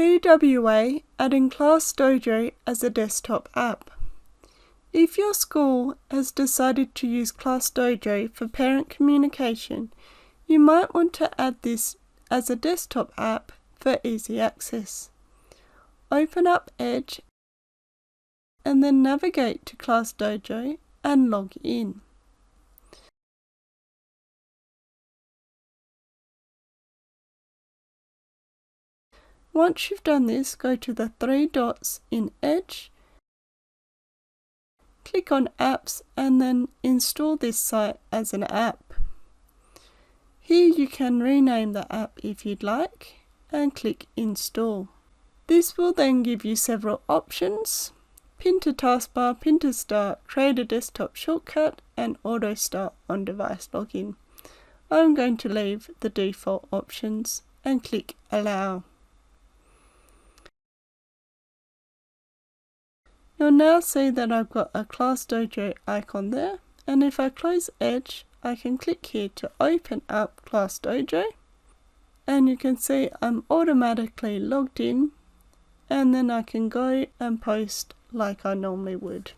PWA adding ClassDojo as a desktop app. If your school has decided to use ClassDojo for parent communication, you might want to add this as a desktop app for easy access. Open up Edge and then navigate to ClassDojo and log in. Once you've done this, go to the three dots in Edge, click on Apps and then install this site as an app. Here you can rename the app if you'd like and click Install. This will then give you several options: Pin to taskbar, Pin to start, create a desktop shortcut and auto start on device login. I'm going to leave the default options and click Allow. You'll now see that I've got a ClassDojo icon there, and if I close Edge, I can click here to open up ClassDojo, and you can see I'm automatically logged in, and then I can go and post like I normally would.